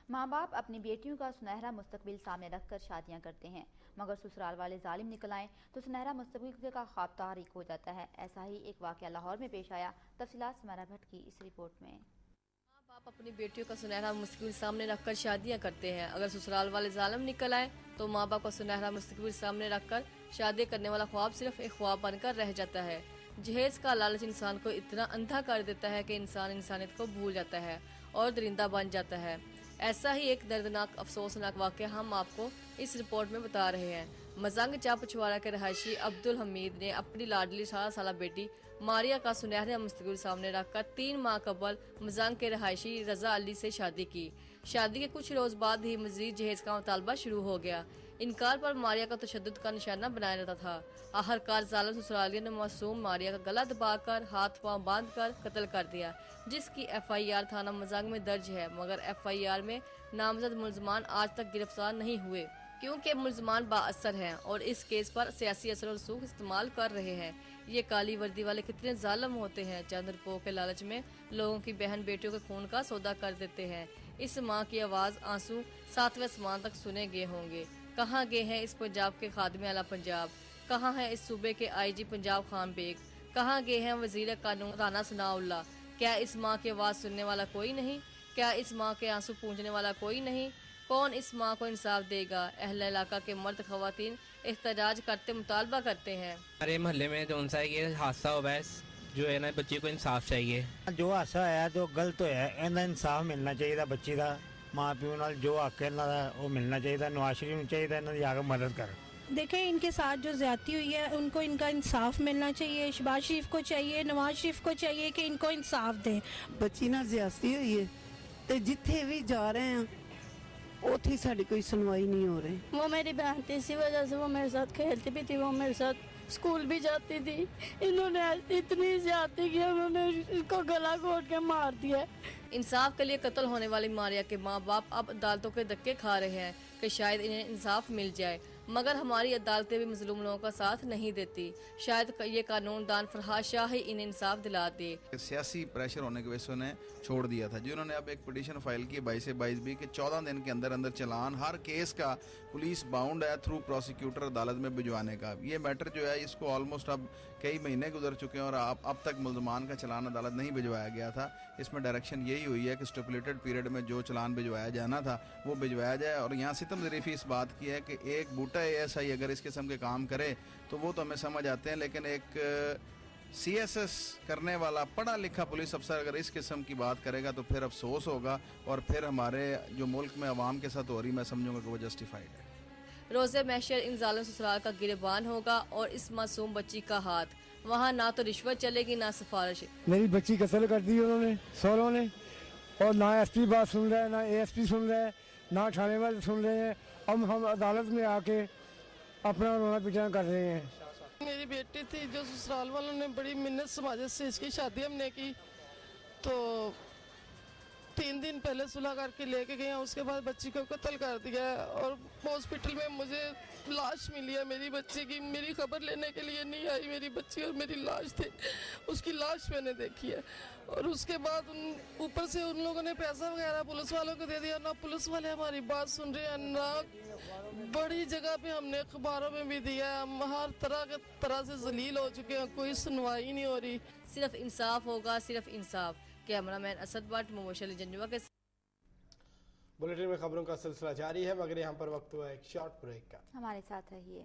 ماں باپ اپنی بیٹیوں کا سنہرا مستقبل سامنے رکھ کر شادیاں کرتے ہیں، مگر سسرال والے ظالم نکل آئیں تو سنہرا مستقبل کا خواب تاریک ہو جاتا ہے۔ ایسا ہی ایک واقعہ لاہور میں پیش آیا۔ تفصیلات سمیرا بھٹ کی اس رپورٹ میں۔ ماں باپ اپنی بیٹیوں کا سنہرا مستقبل سامنے رکھ کر شادیاں کرتے ہیں، اگر سسرال والے ظالم نکل آئیں تو ماں باپ کا سنہرا مستقبل سامنے رکھ کر شادی کرنے والا خواب صرف ایک خواب بن کر رہ جاتا ہے۔ جہیز کا لالچ انسان کو اتنا اندھا کر دیتا ہے کہ انسان انسانیت کو بھول جاتا ہے اور درندہ بن جاتا ہے۔ ایسا ہی ایک دردناک افسوسناک واقعہ ہم آپ کو اس رپورٹ میں بتا رہے ہیں۔ مزنگ چاپ پچھواڑا کے رہائشی عبدالحمید نے اپنی لاڈلی 18 سالہ بیٹی ماریا کا سنہرا مستقبل سامنے رکھ کر 3 ماہ قبل مزنگ کے رہائشی رضا علی سے شادی کی۔ شادی کے کچھ روز بعد ہی مزید جہیز کا مطالبہ شروع ہو گیا۔ انکار پر ماریا کا تشدد کا نشانہ بنایا جاتا تھا۔ آخرکار ظالم سسرالیوں نے معصوم ماریا کا گلا دبا کر ہاتھ پاؤں باندھ کر قتل کر دیا، جس کی FIR تھانہ مزنگ میں درج ہے، مگر FIR میں نامزد ملزمان آج تک گرفتار نہیں ہوئے، کیونکہ ملزمان بااثر ہیں اور اس کیس پر سیاسی اثر و رسوخ استعمال کر رہے ہیں۔ یہ کالی وردی والے کتنے ظالم ہوتے ہیں، چند روپوں کے لالچ میں لوگوں کی بہن بیٹیوں کے خون کا سودا کر دیتے ہیں۔ اس ماں کی آواز آنسو 7ویں آسمان تک سنے گئے ہوں گے۔ کہاں گئے ہیں اس پنجاب کے خادم اعلیٰ پنجاب؟ کہاں ہے اس صوبے کے IG پنجاب خان بیگ؟ کہاں گئے ہیں وزیر قانون رانا ثناء اللہ؟ کیا اس ماں کی آواز سننے والا کوئی نہیں؟ کیا اس ماں کے آنسو پونچھنے والا کوئی نہیں؟ کون اس ماں کو انصاف دے گا؟ اہل علاقہ کے مرد خواتین احتجاج کرتے مطالبہ کرتے ہیں۔ ہمارے محلے میں جو انسا یہ حادثہ ہوا ہے، جو ہے نا بچی کو انصاف چاہیے۔ جو حادثہ ہے جو غلط ہوا ہے، انہیں انصاف ملنا چاہیے بچی کا۔ ماں پیو نال جو حق ہے انہاں دا وہ ملنا چاہیے۔ نواز شریف نوں چاہیے انہاں دی آ کے مدد کر۔ دیکھیں ان کے ساتھ جو زیادتی ہوئی ہے ان کو ان کا انصاف ملنا چاہیے۔ شہباز شریف کو چاہیے، نواز شریف کو چاہیے کہ ان کو انصاف دیں۔ بچی نال زیادتی ہوئی ہے تے جتھے بھی جا رہے ہیں اوتھے ساڈی کوئی سنوائی نہیں ہو رہی۔ وہ میری بہن تھی، اسی وجہ سے وہ میرے ساتھ کھیلتی بھی تھی، وہ میرے ساتھ اسکول بھی جاتی تھی۔ انہوں نے اتنی زیادتی کی، انہوں نے اس کو گلا گھونٹ کے مار دیا۔ انصاف کے لیے قتل ہونے والی ماریا کے ماں باپ اب عدالتوں کے دھکے کھا رہے ہیں کہ شاید انہیں انصاف مل جائے، مگر ہماری عدالتیں بھی مظلوم لوگوں کا ساتھ نہیں دیتی۔ شاید یہ قانون دان فرحات شاہ ہی انہیں انصاف دلا دے۔ سیاسی پریشر ہونے کی وجہ سے انہیں چھوڑ دیا تھا، جنہوں نے اب ایک پٹیشن فائل کی 22/22 بھی کہ 14 دن کے اندر چلان ہر کیس کا پولیس باؤنڈ ہے تھرو پروسیکیوٹر عدالت میں بھجوانے کا۔ یہ میٹر جو ہے اس کو آلموسٹ اب کئی مہینے گزر چکے ہیں اور اب تک ملزمان کا چلان عدالت نہیں بھجوایا گیا تھا۔ اس میں ڈائریکشن یہی ہوئی ہے کہ اسٹیپولیٹڈ پیریڈ میں جو چلان بھجوایا جانا تھا وہ بھجوایا جائے۔ اور یہاں ستم ظریفی اس بات کی ہے کہ ایک بوٹا ASI اگر اس قسم کے کام کرے تو وہ تو ہمیں سمجھ آتے ہیں، لیکن ایک CSS کرنے والا پڑھا لکھا پولیس افسر اگر اس قسم کی بات کرے گا تو پھر افسوس ہوگا، اور پھر ہمارے جو ملک میں عوام کے ساتھ ہو رہی میں سمجھوں گا کہ وہ جسٹیفائڈ ہے۔ روز محشر ان ظالم سسرال کا گریبان ہوگا اور اس معصوم بچی کا ہاتھ۔ وہاں نہ تو رشوت چلے گی نہ سفارش۔ میری بچی قتل کر دی انہوں نے، سولوں نے، اور نہ SP بات سن رہے ہیں، نہ ASP سن رہے ہیں، نہ تھانے والے سن رہے ہیں۔ اب ہم عدالت میں آ کے اپنا رونا پیٹنا کر رہے ہیں۔ میری بیٹی تھی جو سسرال والوں نے بڑی منت سماجت سے اس کی شادی ہم نے کی، تو 3 دن پہلے صلح کر کے لے کے گئے ہیں، اس کے بعد بچی کو قتل کر دیا ہے۔ اور ہاسپٹل میں مجھے لاش ملی ہے میری بچی کی، میری خبر لینے کے لیے نہیں آئی میری بچی، اور میری لاش تھی، اس کی لاش میں نے دیکھی ہے۔ اور اس کے بعد اوپر سے ان لوگوں نے پیسہ وغیرہ پولیس والوں کو دے دیا، نہ پولیس والے ہماری بات سن رہے ہیں، نہ بڑی جگہ پہ ہم نے اخباروں میں بھی دیا ہے، ہم ہر طرح سے ذلیل ہو چکے ہیں، کوئی سنوائی نہیں ہو رہی۔ صرف انصاف ہوگا، صرف انصاف۔ کیمرہ مین اسد بٹ، مبشر جنجوا کے بلیٹن میں خبروں کا سلسلہ جاری ہے، مگر یہاں پر وقت ہوا ایک شارٹ بریک کا۔ ہمارے ساتھ رہیے۔